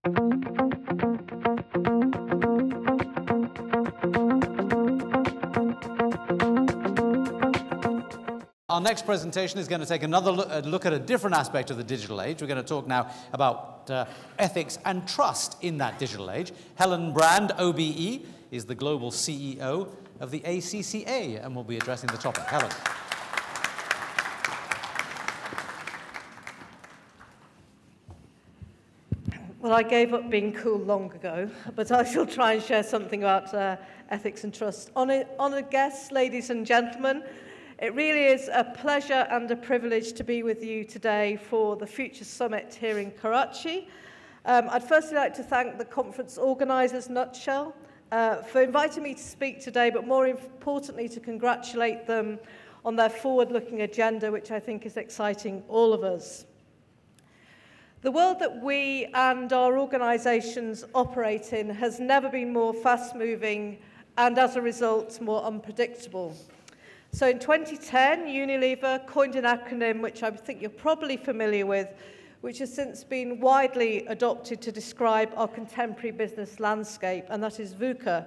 Our next presentation is going to take another look at a different aspect of the digital age. We're going to talk now about ethics and trust in that digital age. Helen Brand, OBE, is the global CEO of the ACCA and will be addressing the topic. Helen. Well, I gave up being cool long ago, but I shall try and share something about ethics and trust. Honoured guests, ladies and gentlemen, it really is a pleasure and a privilege to be with you today for the Future Summit here in Karachi. I'd firstly like to thank the conference organisers, Nutshell, for inviting me to speak today, but more importantly to congratulate them on their forward-looking agenda, which I think is exciting all of us. The world that we and our organisations operate in has never been more fast-moving and, as a result, more unpredictable. So in 2010, Unilever coined an acronym which I think you're probably familiar with, which has since been widely adopted to describe our contemporary business landscape, and that is VUCA: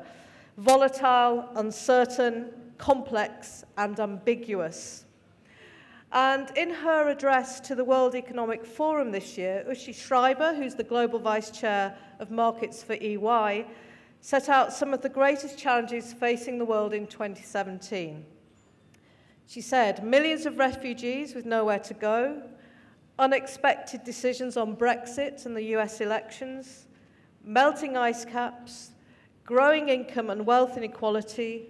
volatile, uncertain, complex, and ambiguous. And in her address to the World Economic Forum this year, Uschi Schreiber, who's the Global Vice Chair of Markets for EY, set out some of the greatest challenges facing the world in 2017. She said, millions of refugees with nowhere to go, unexpected decisions on Brexit and the US elections, melting ice caps, growing income and wealth inequality,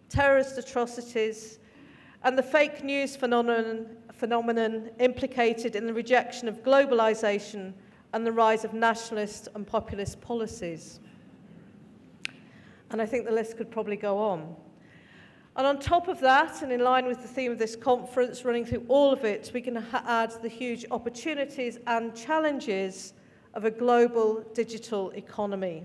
terrorist atrocities, and the fake news phenomenon implicated in the rejection of globalization and the rise of nationalist and populist policies. And I think the list could probably go on. And on top of that, and in line with the theme of this conference, running through all of it, we can add the huge opportunities and challenges of a global digital economy.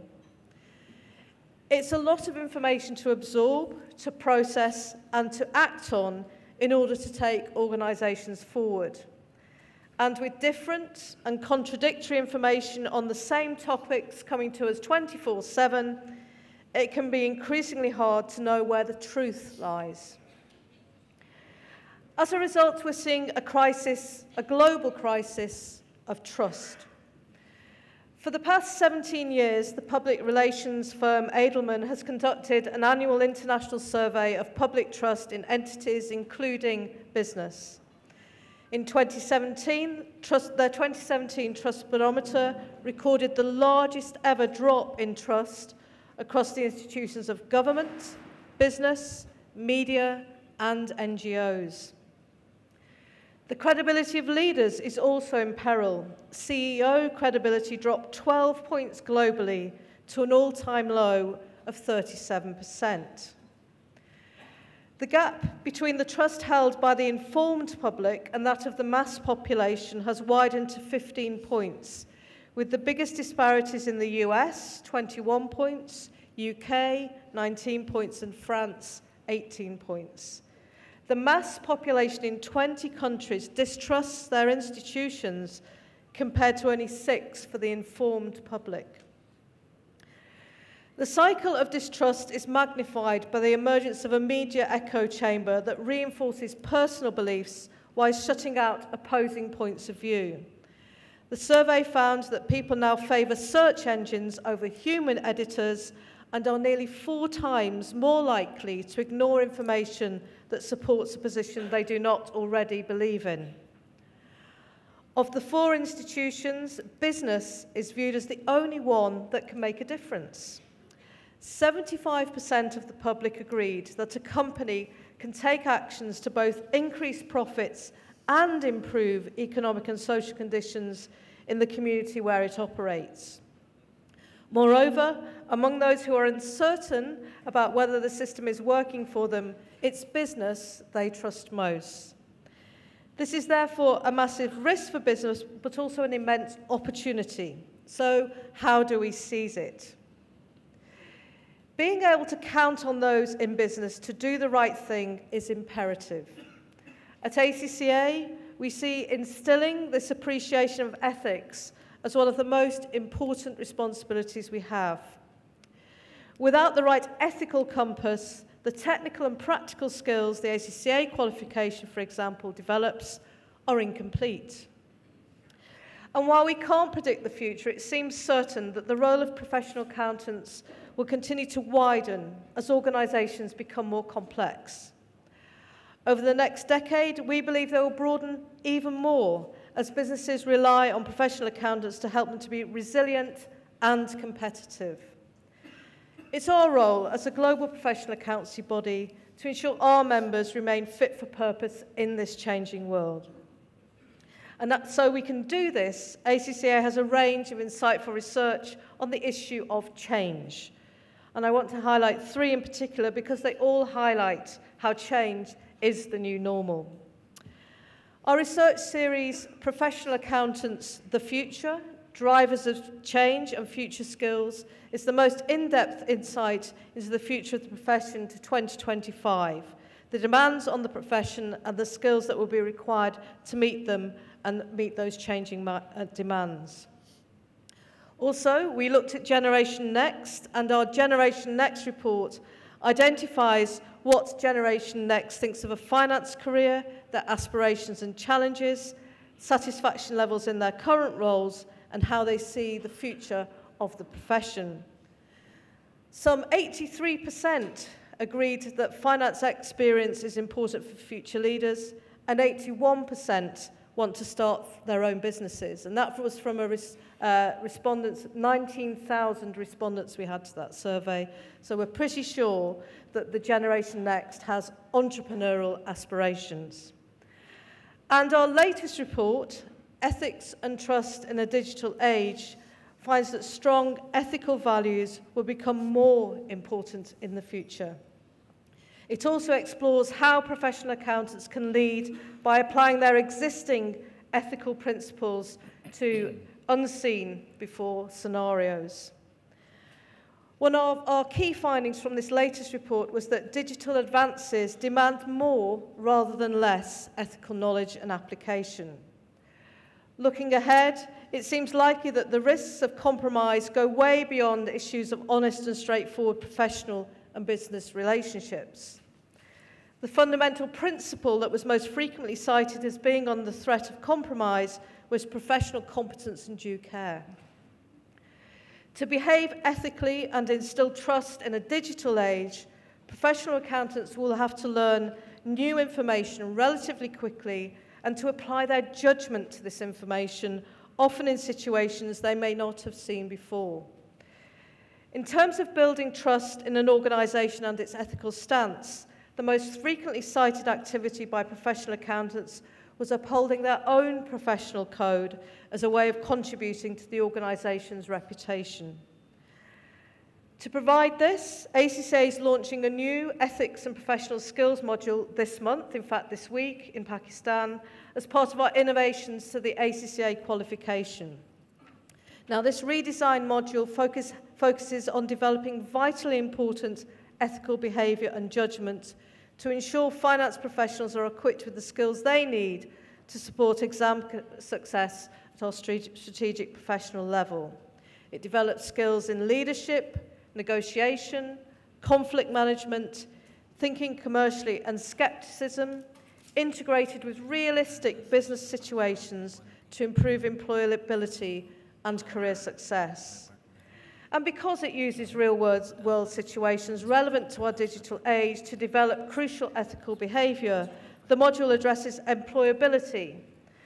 It's a lot of information to absorb, to process, and to act on in order to take organisations forward. And with different and contradictory information on the same topics coming to us 24/7, it can be increasingly hard to know where the truth lies. As a result, we're seeing a crisis, a global crisis of trust. For the past 17 years, the public relations firm Edelman has conducted an annual international survey of public trust in entities, including business. In 2017, their 2017 Trust Barometer recorded the largest ever drop in trust across the institutions of government, business, media, and NGOs. The credibility of leaders is also in peril. CEO credibility dropped 12 points globally to an all-time low of 37%. The gap between the trust held by the informed public and that of the mass population has widened to 15 points, with the biggest disparities in the US, 21 points, UK, 19 points, and France, 18 points. The mass population in 20 countries distrusts their institutions compared to only 6 for the informed public. The cycle of distrust is magnified by the emergence of a media echo chamber that reinforces personal beliefs while shutting out opposing points of view. The survey found that people now favour search engines over human editors and are nearly 4 times more likely to ignore information that supports a position they do not already believe in. Of the 4 institutions, business is viewed as the only one that can make a difference. 75% of the public agreed that a company can take actions to both increase profits and improve economic and social conditions in the community where it operates. Moreover, among those who are uncertain about whether the system is working for them, it's business they trust most. This is therefore a massive risk for business, but also an immense opportunity. So, how do we seize it? Being able to count on those in business to do the right thing is imperative. At ACCA, we see instilling this appreciation of ethics as one of the most important responsibilities we have. Without the right ethical compass, the technical and practical skills the ACCA qualification, for example, develops are incomplete. And while we can't predict the future, it seems certain that the role of professional accountants will continue to widen as organisations become more complex. Over the next decade, we believe they will broaden even more as businesses rely on professional accountants to help them to be resilient and competitive. It's our role as a global professional accountancy body to ensure our members remain fit for purpose in this changing world. And so we can do this, ACCA has a range of insightful research on the issue of change. And I want to highlight three in particular because they all highlight how change is the new normal. Our research series, Professional Accountants, The Future, Drivers of Change and Future Skills, is the most in-depth insight into the future of the profession to 2025, the demands on the profession and the skills that will be required to meet them and meet those changing demands. Also, we looked at Generation Next, and our Generation Next report identifies what Generation Next thinks of a finance career, their aspirations and challenges, satisfaction levels in their current roles, and how they see the future of the profession. Some 83% agreed that finance experience is important for future leaders, and 81% want to start their own businesses. And that was from respondents, 19,000 respondents we had to that survey. So we're pretty sure that the Generation Next has entrepreneurial aspirations. And our latest report, Ethics and Trust in a Digital Age, finds that strong ethical values will become more important in the future. It also explores how professional accountants can lead by applying their existing ethical principles to unseen before scenarios. One of our key findings from this latest report was that digital advances demand more rather than less ethical knowledge and application. Looking ahead, it seems likely that the risks of compromise go way beyond issues of honest and straightforward professional and business relationships. The fundamental principle that was most frequently cited as being on the threat of compromise was professional competence and due care. To behave ethically and instill trust in a digital age, professional accountants will have to learn new information relatively quickly and to apply their judgment to this information, often in situations they may not have seen before. In terms of building trust in an organisation and its ethical stance, the most frequently cited activity by professional accountants was upholding their own professional code as a way of contributing to the organisation's reputation. To provide this, ACCA is launching a new ethics and professional skills module this month, in fact this week, in Pakistan, as part of our innovations to the ACCA qualification. Now, this redesigned module focuses on developing vitally important ethical behaviour and judgment to ensure finance professionals are equipped with the skills they need to support exam success at our strategic professional level. It develops skills in leadership, negotiation, conflict management, thinking commercially and scepticism, integrated with realistic business situations to improve employability and career success. And because it uses real-world situations relevant to our digital age to develop crucial ethical behaviour, the module addresses employability,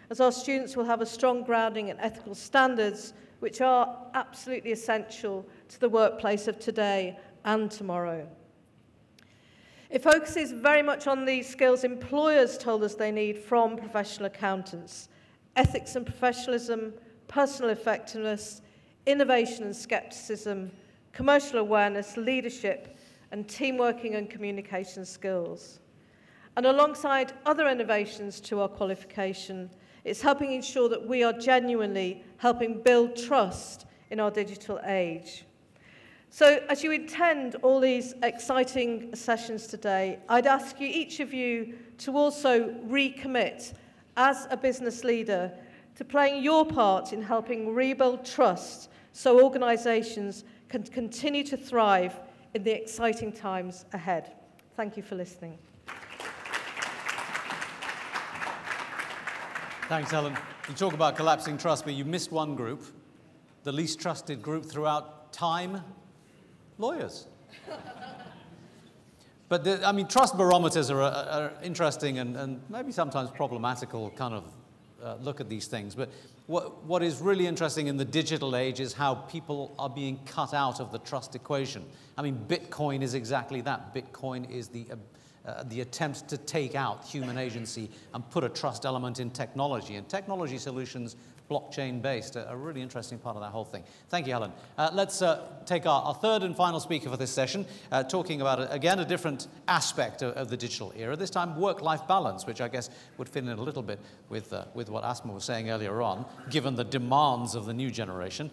as our students will have a strong grounding in ethical standards, which are absolutely essential to the workplace of today and tomorrow. It focuses very much on the skills employers told us they need from professional accountants: ethics and professionalism, personal effectiveness, innovation and scepticism, commercial awareness, leadership, and teamworking and communication skills. And alongside other innovations to our qualification, it's helping ensure that we are genuinely helping build trust in our digital age. So as you attend all these exciting sessions today, I'd ask you, each of you, to also recommit as a business leader to playing your part in helping rebuild trust so organisations can continue to thrive in the exciting times ahead. Thank you for listening. Thanks, Helen. You talk about collapsing trust, but you missed one group, the least trusted group throughout time, lawyers. But, I mean, trust barometers are interesting and maybe sometimes problematical kind of look at these things. But what is really interesting in the digital age is how people are being cut out of the trust equation. I mean, Bitcoin is exactly that. Bitcoin is the attempt to take out human agency and put a trust element in technology. And technology solutions, blockchain-based, a really interesting part of that whole thing. Thank you, Helen. Let's take our third and final speaker for this session, talking about, again, a different aspect of the digital era, this time work-life balance, which I guess would fit in a little bit with what Asma was saying earlier on, given the demands of the new generation.